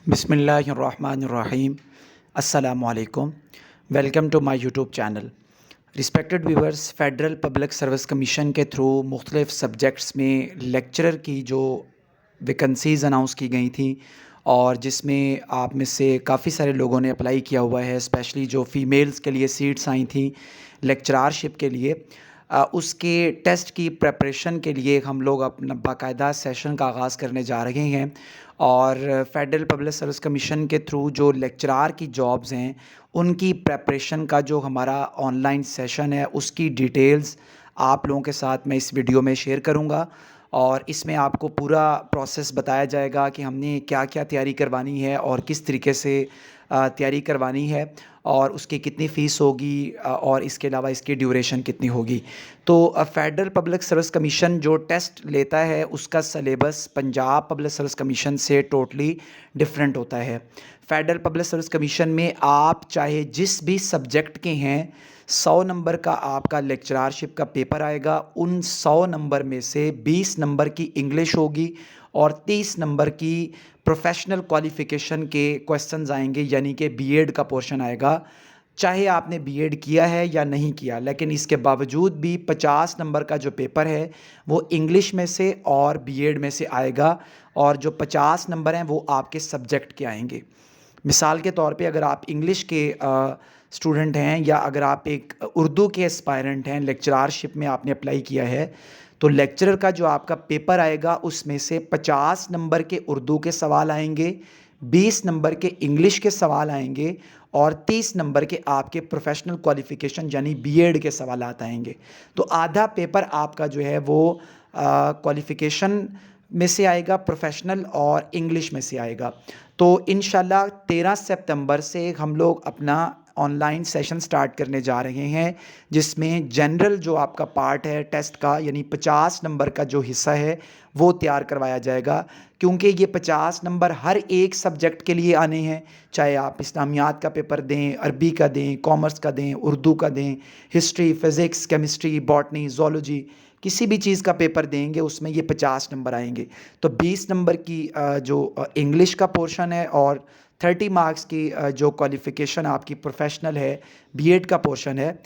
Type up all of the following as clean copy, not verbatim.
बिस्मिल्लाहिर्रहमानिर्रहीम। अस्सलामुअलैकुम। Welcome to my YouTube channel. Respected viewers, federal public service commission के through मुख्तलिफ़ सब्जेक्ट्स में लेक्चरर की जो वैकेंसीज़ अनाउंस की गई थी और जिसमें आप में से काफ़ी सारे लोगों ने अप्लाई किया हुआ है, स्पेशली जो फ़ीमेल्स के लिए सीट्स आई थी लेक्चरारशिप के लिए, उसके टेस्ट की प्रिपरेशन के लिए हम लोग अपना बाकायदा सेशन का आगाज़ करने जा रहे हैं। और फ़ेडरल पब्लिक सर्विस कमीशन के थ्रू जो लेक्चरार की जॉब्स हैं, उनकी प्रिपरेशन का जो हमारा ऑनलाइन सेशन है, उसकी डिटेल्स आप लोगों के साथ मैं इस वीडियो में शेयर करूंगा। और इसमें आपको पूरा प्रोसेस बताया जाएगा कि हमने क्या क्या तैयारी करवानी है और किस तरीके से तैयारी करवानी है और उसकी कितनी फ़ीस होगी, और इसके अलावा इसकी ड्यूरेशन कितनी होगी। तो फ़ेडरल पब्लिक सर्विस कमीशन जो टेस्ट लेता है उसका syllabus Punjab public service commission से टोटली डिफरेंट होता है। फ़ेडरल पब्लिक सर्विस कमीशन में आप चाहे जिस भी सब्जेक्ट के हैं, 100 नंबर का आपका लेक्चरारशिप का पेपर आएगा। उन 100 नंबर में से 20 नंबर की इंग्लिश होगी और 30 नंबर की प्रोफेशनल क्वालिफ़िकेशन के क्वेश्चंस आएंगे, यानी कि बीएड का पोर्शन आएगा। चाहे आपने बीएड किया है या नहीं किया, लेकिन इसके बावजूद भी 50 नंबर का जो पेपर है वो इंग्लिश में से और बीएड में से आएगा, और जो 50 नंबर हैं वो आपके सब्जेक्ट के आएंगे। मिसाल के तौर पे अगर आप इंग्लिश के स्टूडेंट हैं या अगर आप एक उर्दू के एस्पायरेंट हैं, लेक्चरारशिप में आपने अप्लाई किया है, तो लेक्चरर का जो आपका पेपर आएगा उसमें से 50 नंबर के उर्दू के सवाल आएंगे, 20 नंबर के इंग्लिश के सवाल आएंगे और 30 नंबर के आपके प्रोफेशनल क्वालिफ़िकेशन यानी बीएड के सवालात आएंगे। तो आधा पेपर आपका जो है वो क्वालिफ़िकेशन में से आएगा, प्रोफेशनल और इंग्लिश में से आएगा। तो इंशाल्लाह 13 सितंबर से हम लोग अपना ऑनलाइन सेशन स्टार्ट करने जा रहे हैं, जिसमें जनरल जो आपका पार्ट है टेस्ट का, यानी 50 नंबर का जो हिस्सा है वो तैयार करवाया जाएगा। क्योंकि ये 50 नंबर हर एक सब्जेक्ट के लिए आने हैं, चाहे आप इस्लामियात का पेपर दें, अरबी का दें, कॉमर्स का दें, उर्दू का दें, history, physics, chemistry, botany, zoology, किसी भी चीज़ का पेपर देंगे उसमें ये 50 नंबर आएंगे। तो 20 नंबर की जो इंग्लिश का पोर्शन है और 30 मार्क्स की जो क्वालिफ़िकेशन आपकी प्रोफेशनल है, बीएड का पोर्शन है,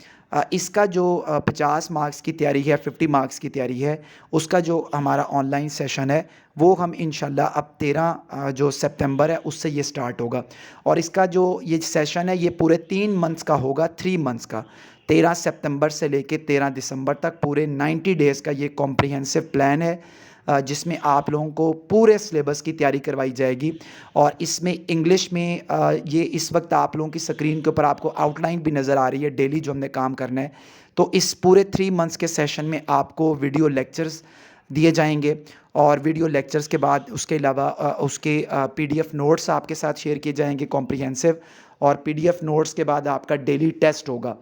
इसका जो 50 मार्क्स की तैयारी है, 50 मार्क्स की तैयारी है, उसका जो हमारा ऑनलाइन सेशन है वो हम इंशाल्लाह अब 13 जो सितंबर है उससे ये स्टार्ट होगा। और इसका जो ये सेशन है ये पूरे 3 मंथ्स का होगा, 3 मंथ्स का। 13 सितंबर से लेके 13 दिसंबर तक पूरे 90 डेज़ का ये कॉम्प्रिहेंसिव प्लान है, जिसमें आप लोगों को पूरे सिलेबस की तैयारी करवाई जाएगी। और इसमें इंग्लिश में ये इस वक्त आप लोगों की स्क्रीन के ऊपर आपको आउटलाइन भी नज़र आ रही है डेली जो हमने काम करना है। तो इस पूरे 3 मंथ्स के सेशन में आपको वीडियो लेक्चर्स दिए जाएंगे और वीडियो लेक्चर्स के बाद उसके अलावा उसके पीडीएफ नोट्स आपके साथ शेयर किए जाएंगे कॉम्प्रिहेंसिव, और पीडीएफ नोट्स के बाद आपका डेली टेस्ट होगा।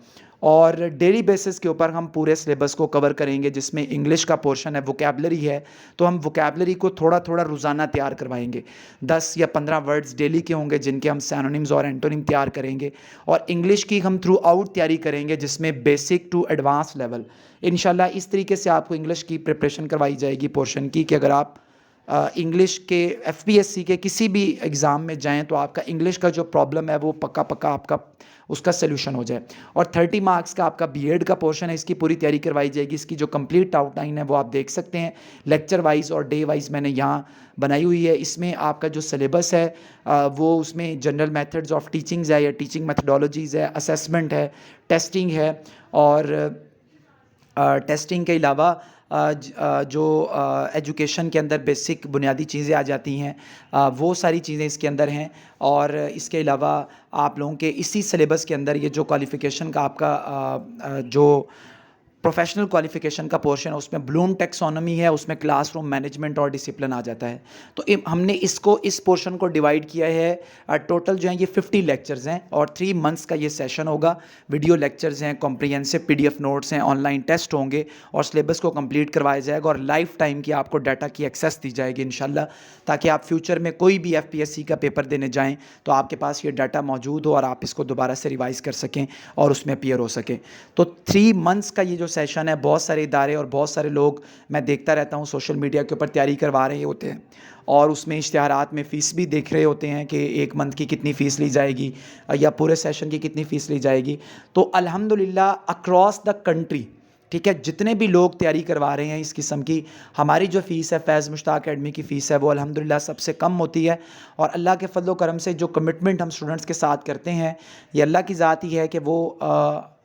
और डेली बेसिस के ऊपर हम पूरे सिलेबस को कवर करेंगे, जिसमें इंग्लिश का पोर्शन है, वोकैबलरी है, तो हम वोकैबलरी को थोड़ा थोड़ा रोज़ाना तैयार करवाएंगे। 10 या 15 वर्ड्स डेली के होंगे जिनके हम सैनोनिम्स और एंटोनिम तैयार करेंगे। और इंग्लिश की हम थ्रू आउट तैयारी करेंगे, जिसमें बेसिक टू एडवांस लेवल इंशाल्लाह इस तरीके से आपको इंग्लिश की प्रिपरेशन करवाई जाएगी पोर्शन की, कि अगर आप इंग्लिश के एफपीएससी के किसी भी एग्ज़ाम में जाएं तो आपका इंग्लिश का जो प्रॉब्लम है वो पक्का पक्का आपका उसका सलूशन हो जाए। और 30 मार्क्स का आपका बीएड का पोर्शन है, इसकी पूरी तैयारी करवाई जाएगी। इसकी जो कंप्लीट आउटलाइन है वो आप देख सकते हैं, लेक्चर वाइज और डे वाइज मैंने यहाँ बनाई हुई है। इसमें आपका जो सिलेबस है वो उसमें जनरल मेथड्स ऑफ टीचिंग्स है या टीचिंग मेथडोलॉजीज़ है, असेसमेंट है, टेस्टिंग है, और टेस्टिंग के अलावा जो एजुकेशन के अंदर बेसिक बुनियादी चीज़ें आ जाती हैं, वो सारी चीज़ें इसके अंदर हैं। और इसके अलावा आप लोगों के इसी सिलेबस के अंदर ये जो क्वालिफ़िकेशन का आपका जो प्रोफेशनल क्वालिफ़िकेशन का पोर्शन है उसमें ब्लूम टेक्सोनॉमी है, उसमें क्लासरूम मैनेजमेंट और डिसिप्लिन आ जाता है। तो हमने इसको इस पोर्शन को डिवाइड किया है। टोटल जो है ये 50 लेक्चर्स हैं और 3 मंथ्स का ये सेशन होगा। वीडियो लेक्चर्स हैं, कॉम्प्रिहेंसिव पीडीएफ नोट्स हैं, ऑनलाइन टेस्ट होंगे और सिलेबस को कंप्लीट करवाया जाएगा और लाइफ टाइम की आपको डाटा की एक्सेस दी जाएगी इंशाल्लाह, ताकि आप फ्यूचर में कोई भी एफपीएससी का पेपर देने जाएँ तो आपके पास ये डाटा मौजूद हो और आप इसको दोबारा से रिवाइज़ कर सकें और उसमें अपीयर हो सकें। तो 3 मंथ्स का ये जो सेशन है, बहुत सारे इदारे और बहुत सारे लोग मैं देखता रहता हूँ सोशल मीडिया के ऊपर तैयारी करवा रहे होते हैं और उसमें इश्तिहारात में फ़ीस भी देख रहे होते हैं कि 1 मंथ की कितनी फ़ीस ली जाएगी या पूरे सेशन की कितनी फ़ीस ली जाएगी। तो अल्हम्दुलिल्लाह अक्रॉस द कंट्री, ठीक है, जितने भी लोग तैयारी करवा रहे हैं इस किस्म की, हमारी जो फ़ीस है फैज़ मुश्ताक अकेडमी की फ़ीस है वो अल्हम्दुलिल्लाह सबसे कम होती है। और अल्लाह के फ़ज़्ल व करम से जो कमिटमेंट हम स्टूडेंट्स के साथ करते हैं, ये अल्लाह की ज़ात ही है कि वो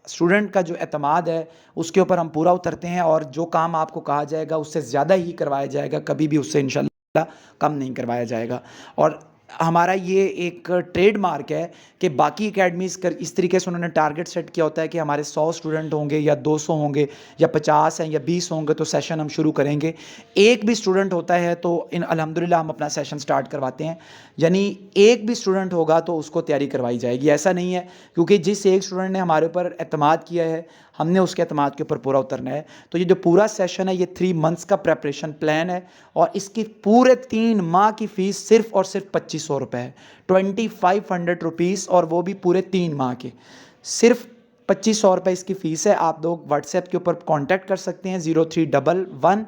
स्टूडेंट का जो एतमाद है उसके ऊपर हम पूरा उतरते हैं और जो काम आपको कहा जाएगा उससे ज़्यादा ही करवाया जाएगा, कभी भी उससे इंशाल्लाह कम नहीं करवाया जाएगा। और हमारा ये एक ट्रेडमार्क है कि बाकी एकेडमीज़ कर इस तरीके से उन्होंने टारगेट सेट किया होता है कि हमारे 100 स्टूडेंट होंगे या 200 होंगे या 50 हैं या 20 होंगे तो सेशन हम शुरू करेंगे। एक भी स्टूडेंट होता है तो इन अल्हम्दुलिल्लाह हम अपना सेशन स्टार्ट करवाते हैं, यानी एक भी स्टूडेंट होगा तो उसको तैयारी करवाई जाएगी। ऐसा नहीं है, क्योंकि जिस एक स्टूडेंट ने हमारे ऊपर एतमाद किया है, हमने उसके एतमाद के ऊपर पूरा उतरना है। तो ये जो पूरा सेशन है ये 3 मंथ्स का प्रेपरेशन प्लान है और इसकी पूरे 3 माह की फ़ीस सिर्फ़ और सिर्फ 2500 रुपये है, 2500 रुपीज़, और वो भी पूरे 3 माह के। सिर्फ 2500 रुपये इसकी फ़ीस है। आप लोग व्हाट्सएप के ऊपर कॉन्टैक्ट कर सकते हैं 0311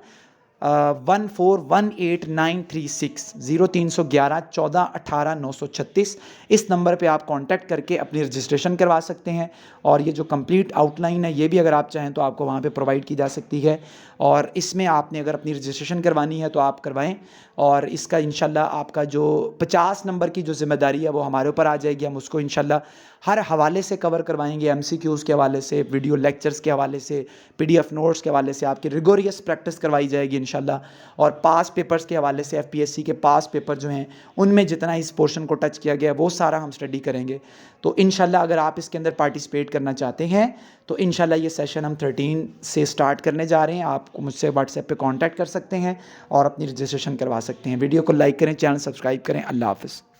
1418936 0311 14 18 936। इस नंबर पे आप कांटेक्ट करके अपनी रजिस्ट्रेशन करवा सकते हैं और ये जो कंप्लीट आउटलाइन है ये भी अगर आप चाहें तो आपको वहाँ पे प्रोवाइड की जा सकती है। और इसमें आपने अगर अपनी रजिस्ट्रेशन करवानी है तो आप करवाएं और इसका इंशाल्लाह आपका जो 50 नंबर की जो ज़िम्मेदारी है वो हमारे ऊपर आ जाएगी। हम उसको इंशाल्लाह हर हवाले से कवर करवाएंगे, एमसीक्यूज़ के हवाले से, वीडियो लेक्चर्स के हवाले से, पीडीएफ नोट्स के हवाले से आपकी रिगोरियस प्रैक्टिस करवाई जाएगी इंशाल्लाह। और पास पेपर्स के हवाले से एफपीएससी के पास पेपर जो हैं उनमें जितना इस पोर्शन को टच किया गया वो सारा हम स्टडी करेंगे। तो इंशाल्लाह अगर आप इसके अंदर पार्टिसिपेट करना चाहते हैं तो इंशाल्लाह ये सेशन हम 13 से स्टार्ट करने जा रहे हैं। आप मुझसे व्हाट्सएप पे कांटेक्ट कर सकते हैं और अपनी रजिस्ट्रेशन करवा सकते हैं। वीडियो को लाइक करें, चैनल सब्सक्राइब करें। अल्लाह हाफ़िज़।